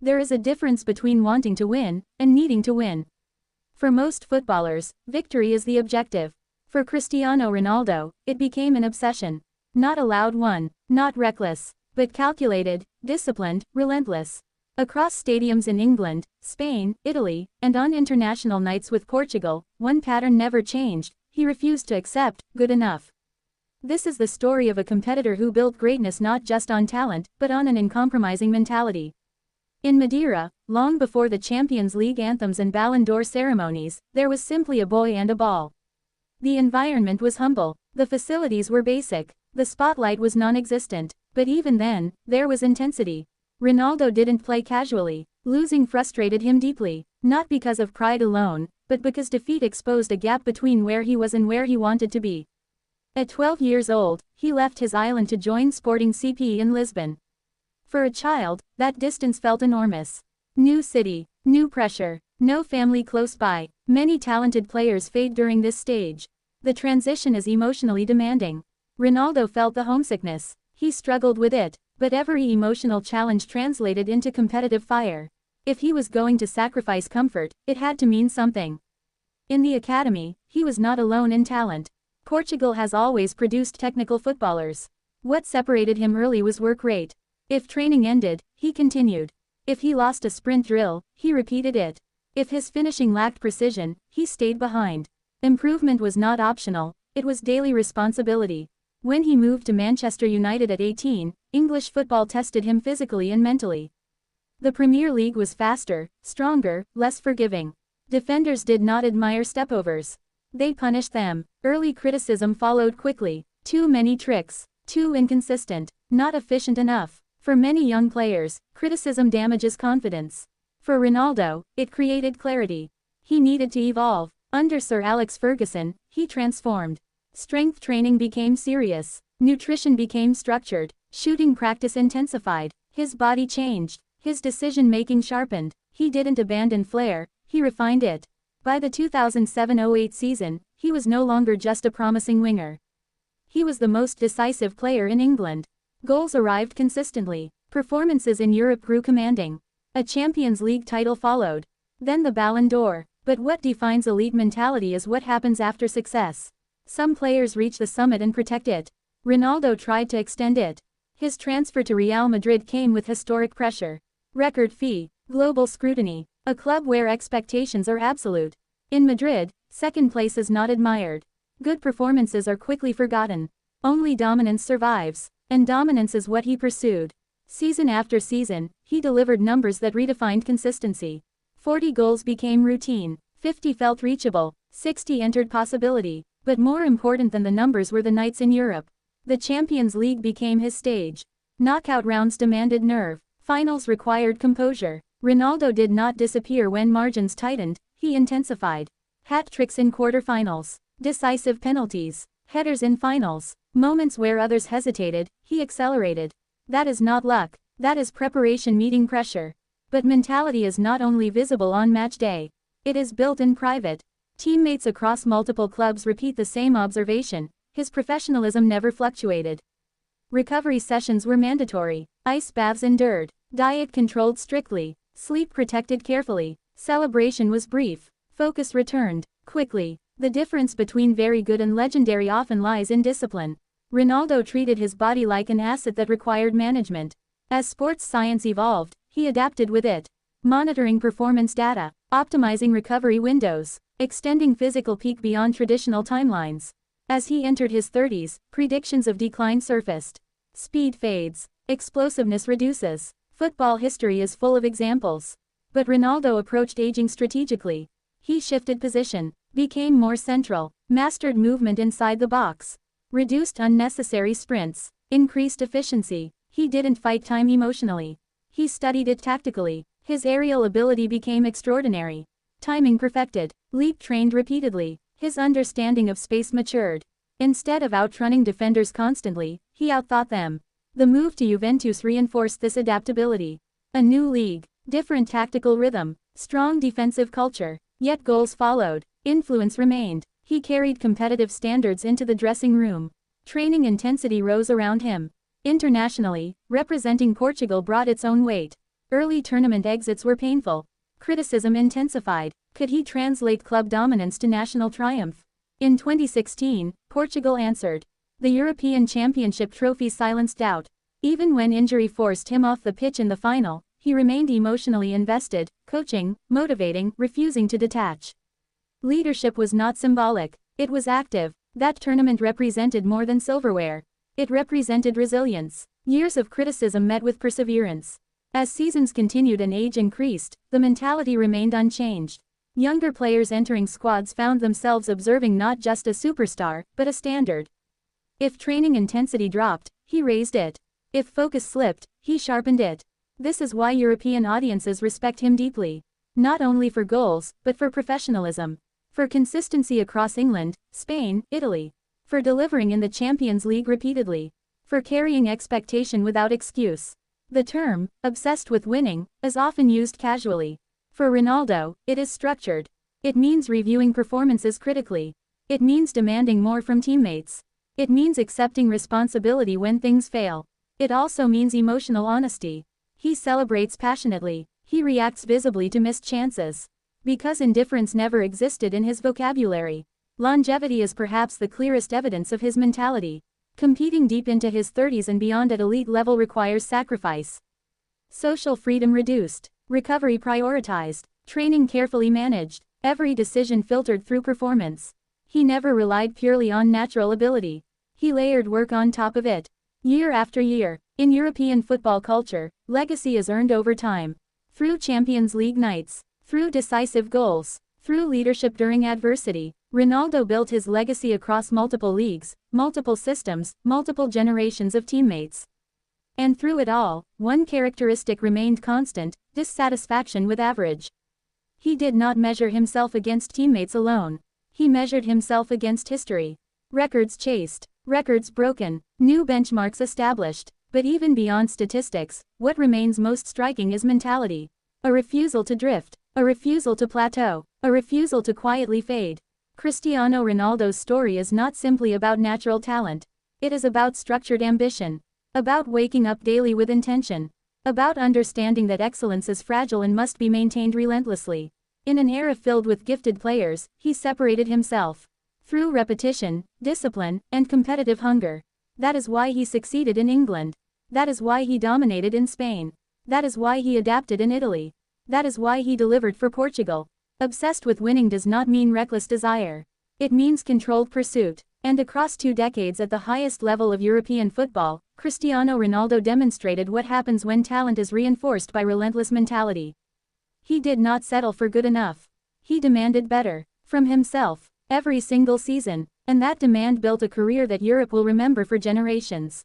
There is a difference between wanting to win and needing to win. For most footballers, victory is the objective. For Cristiano Ronaldo, it became an obsession. Not a loud one, not reckless, but calculated, disciplined, relentless. Across stadiums in England, Spain, Italy, and on international nights with Portugal, one pattern never changed: he refused to accept good enough. This is the story of a competitor who built greatness not just on talent, but on an uncompromising mentality. In Madeira, long before the Champions League anthems and Ballon d'Or ceremonies, there was simply a boy and a ball. The environment was humble, the facilities were basic, the spotlight was non-existent, but even then, there was intensity. Ronaldo didn't play casually. Losing frustrated him deeply, not because of pride alone, but because defeat exposed a gap between where he was and where he wanted to be. At 12 years old, he left his island to join Sporting CP in Lisbon. For a child, that distance felt enormous. New city, new pressure, no family close by. Many talented players fade during this stage. The transition is emotionally demanding. Ronaldo felt the homesickness. He struggled with it, but every emotional challenge translated into competitive fire. If he was going to sacrifice comfort, it had to mean something. In the academy, he was not alone in talent. Portugal has always produced technical footballers. What separated him early was work rate. If training ended, he continued. If he lost a sprint drill, he repeated it. If his finishing lacked precision, he stayed behind. Improvement was not optional, it was daily responsibility. When he moved to Manchester United at 18, English football tested him physically and mentally. The Premier League was faster, stronger, less forgiving. Defenders did not admire stepovers. They punished them. Early criticism followed quickly. Too many tricks. Too inconsistent. Not efficient enough. For many young players, criticism damages confidence. For Ronaldo, it created clarity. He needed to evolve. Under Sir Alex Ferguson, he transformed. Strength training became serious. Nutrition became structured. Shooting practice intensified. His body changed. His decision-making sharpened. He didn't abandon flair, he refined it. By the 2007-08 season, he was no longer just a promising winger. He was the most decisive player in England. Goals arrived consistently. Performances in Europe grew commanding. A Champions League title followed. Then the Ballon d'Or. But what defines elite mentality is what happens after success. Some players reach the summit and protect it. Ronaldo tried to extend it. His transfer to Real Madrid came with historic pressure. Record fee, global scrutiny, a club where expectations are absolute. In Madrid, second place is not admired. Good performances are quickly forgotten. Only dominance survives, and dominance is what he pursued. Season after season, he delivered numbers that redefined consistency. 40 goals became routine, 50 felt reachable, 60 entered possibility. But more important than the numbers were the nights in Europe. The Champions League became his stage. Knockout rounds demanded nerve. Finals required composure. Ronaldo did not disappear when margins tightened, he intensified. Hat tricks in quarterfinals. Decisive penalties. Headers in finals. Moments where others hesitated, he accelerated. That is not luck. That is preparation meeting pressure. But mentality is not only visible on match day. It is built in private. Teammates across multiple clubs repeat the same observation: his professionalism never fluctuated. Recovery sessions were mandatory, ice baths endured, diet controlled strictly, sleep protected carefully, celebration was brief, focus returned quickly. The difference between very good and legendary often lies in discipline. Ronaldo treated his body like an asset that required management. As sports science evolved, he adapted with it. Monitoring performance data, optimizing recovery windows, extending physical peak beyond traditional timelines. As he entered his 30s, predictions of decline surfaced. Speed fades. Explosiveness reduces. Football history is full of examples. But Ronaldo approached aging strategically. He shifted position, became more central, mastered movement inside the box, reduced unnecessary sprints, increased efficiency. He didn't fight time emotionally. He studied it tactically. His aerial ability became extraordinary. Timing perfected. Leap trained repeatedly. His understanding of space matured. Instead of outrunning defenders constantly, he outthought them. The move to Juventus reinforced this adaptability. A new league, different tactical rhythm, strong defensive culture. Yet goals followed. Influence remained. He carried competitive standards into the dressing room. Training intensity rose around him. Internationally, representing Portugal brought its own weight. Early tournament exits were painful. Criticism intensified. Could he translate club dominance to national triumph? In 2016, Portugal answered. The European Championship trophy silenced doubt. Even when injury forced him off the pitch in the final, he remained emotionally invested, coaching, motivating, refusing to detach. Leadership was not symbolic, it was active. That tournament represented more than silverware. It represented resilience. Years of criticism met with perseverance. As seasons continued and age increased, the mentality remained unchanged. Younger players entering squads found themselves observing not just a superstar, but a standard. If training intensity dropped, he raised it. If focus slipped, he sharpened it. This is why European audiences respect him deeply. Not only for goals, but for professionalism. For consistency across England, Spain, Italy. For delivering in the Champions League repeatedly. For carrying expectation without excuse. The term, obsessed with winning, is often used casually. For Ronaldo, it is structured. It means reviewing performances critically. It means demanding more from teammates. It means accepting responsibility when things fail. It also means emotional honesty. He celebrates passionately. He reacts visibly to missed chances. Because indifference never existed in his vocabulary. Longevity is perhaps the clearest evidence of his mentality. Competing deep into his 30s and beyond at elite level requires sacrifice. Social freedom reduced. Recovery prioritized. Training carefully managed. Every decision filtered through performance. He never relied purely on natural ability. He layered work on top of it. Year after year. In European football culture, legacy is earned over time. Through Champions League nights. Through decisive goals. Through leadership during adversity. Ronaldo built his legacy across multiple leagues, multiple systems, multiple generations of teammates. And through it all, one characteristic remained constant: dissatisfaction with average. He did not measure himself against teammates alone. He measured himself against history. Records chased, records broken, new benchmarks established. But even beyond statistics, what remains most striking is mentality. A refusal to drift, a refusal to plateau, a refusal to quietly fade. Cristiano Ronaldo's story is not simply about natural talent. It is about structured ambition. About waking up daily with intention. About understanding that excellence is fragile and must be maintained relentlessly. In an era filled with gifted players, he separated himself. Through repetition, discipline, and competitive hunger. That is why he succeeded in England. That is why he dominated in Spain. That is why he adapted in Italy. That is why he delivered for Portugal. Obsessed with winning does not mean reckless desire. It means controlled pursuit. And across 2 decades at the highest level of European football, Cristiano Ronaldo demonstrated what happens when talent is reinforced by relentless mentality. He did not settle for good enough. He demanded better, from himself, every single season, and that demand built a career that Europe will remember for generations.